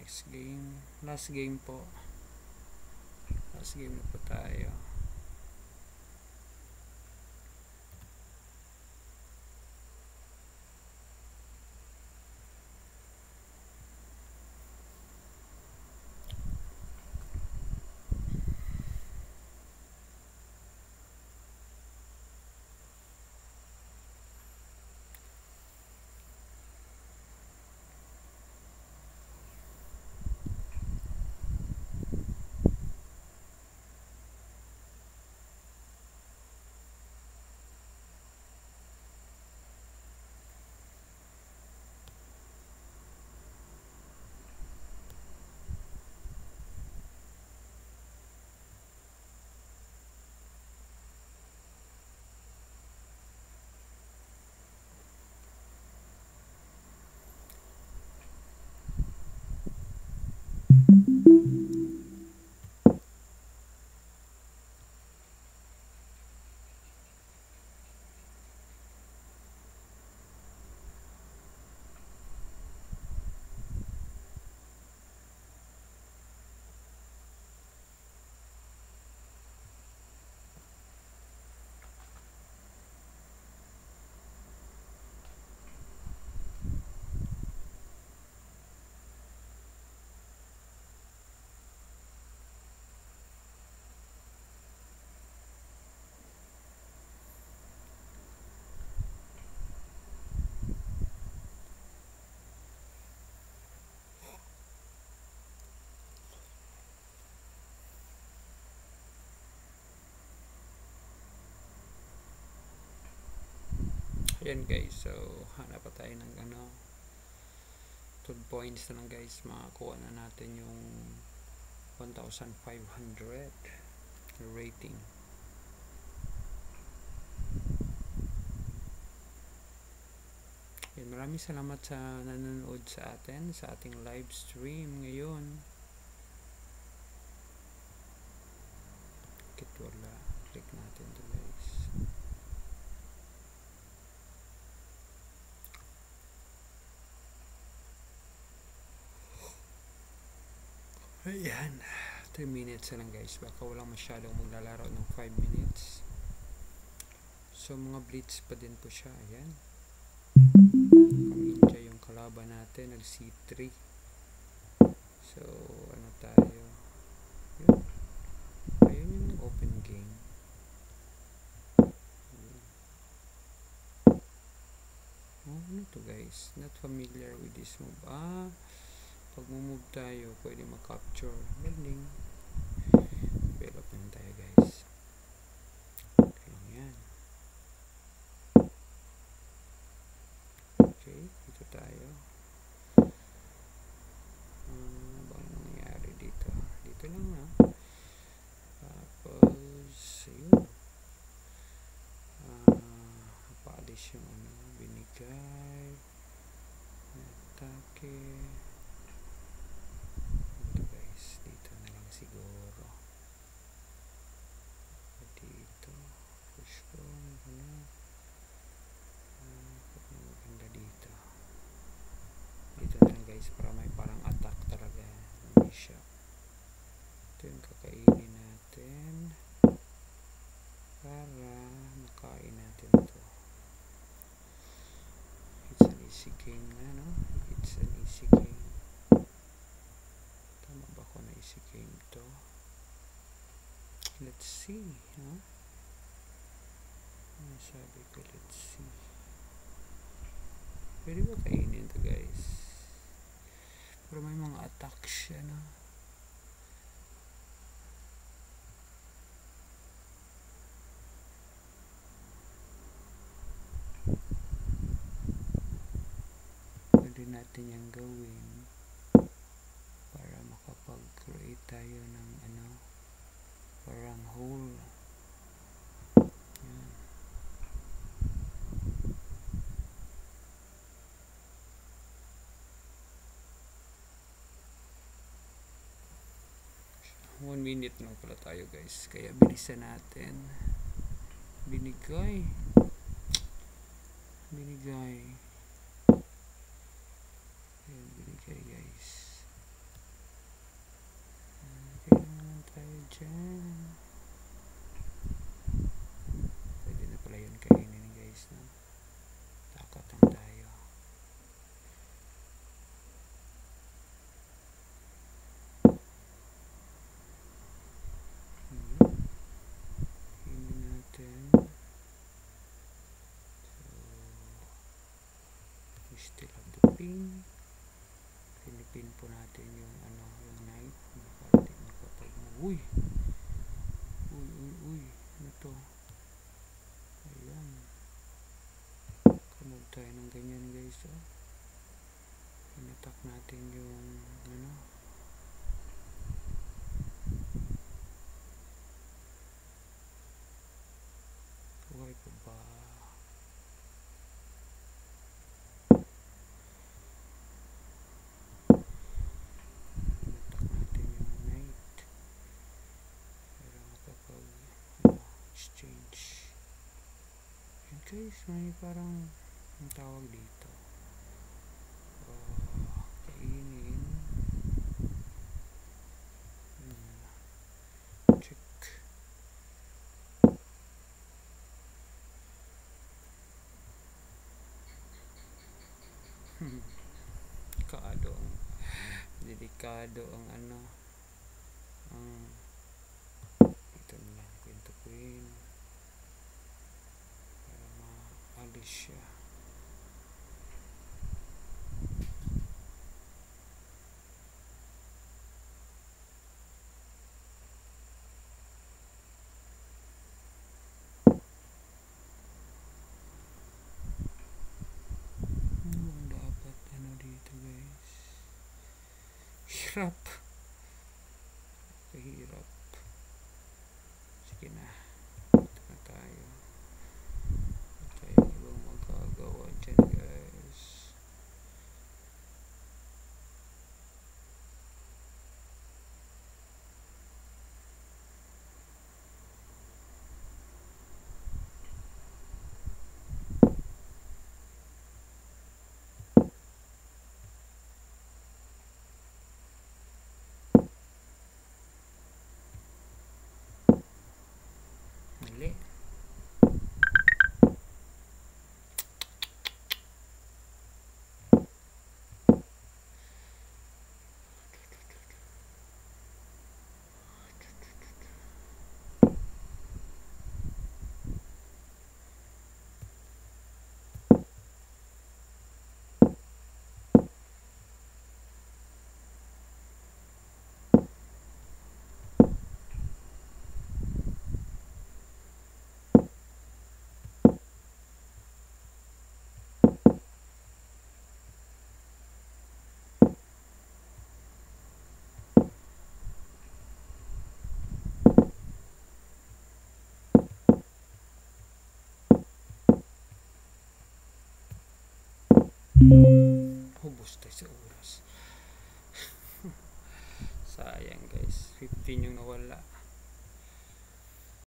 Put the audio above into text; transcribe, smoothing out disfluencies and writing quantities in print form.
next game. Last game po. Last game na po tayo. Ayan guys, so hanap pa tayo ng 12 points na lang guys. Makakuha na natin yung 1,500 rating. Ayan, maraming salamat sa nanonood sa atin sa ating live stream ngayon. Bakit wala? Click natin to guys. Ayan, 3 minutes na lang guys. Baka walang masyadong maglalaro ng 5 minutes. So mga blitz pa din po siya. Ayan, kaminja yung kalaban natin, nag C3. So ano tayo, yun. Ayun yung open game. Oh, ano to guys, not familiar with this move. Pag move tayo, pwede mag-capture. Galing. Develop naman tayo guys. Okay lang yan. Okay, dito tayo. Bang nangyari dito? Dito lang na. Tapos, ayun. Paalis yung binigay. Atake. Dito na lang siguro. Dito push ko maganda dito. Dito na lang guys, para may parang attack talaga. Hindi siya. Ito yung kakainin natin para makain natin ito. It's an easy game na, no? It's an easy game. Tama ba ako na easy game to? Let's see, huh? Ano sabi ko, let's see. Pwede ba kainin to guys? Pero may mga attack siya, no? Pwede natin yung gawin para makapag-create tayo ng parang hole. Yan. One minute na pala tayo guys, kaya bilisan natin. Binigay Ayan, binigay guys. still have the pin. Pinipin po natin yung yung knight para di makapag-move. Uy, ano to? Ayan, kamove tayo ng ganyan guys. In-attack natin yung buhay pa ba? In-attack natin yung knight para makapag exchange. And guys, may parang ang tawag dito, kainin. Check. Delikado ang ito na kwento queen para maalis siya. Dapat dito guys, hirap, kahirap. Sige na, ito na tayo. Ibang magagawa dyan guys. Mali. Hubos tayo sa oras. Sayang guys, 15 yung nawala.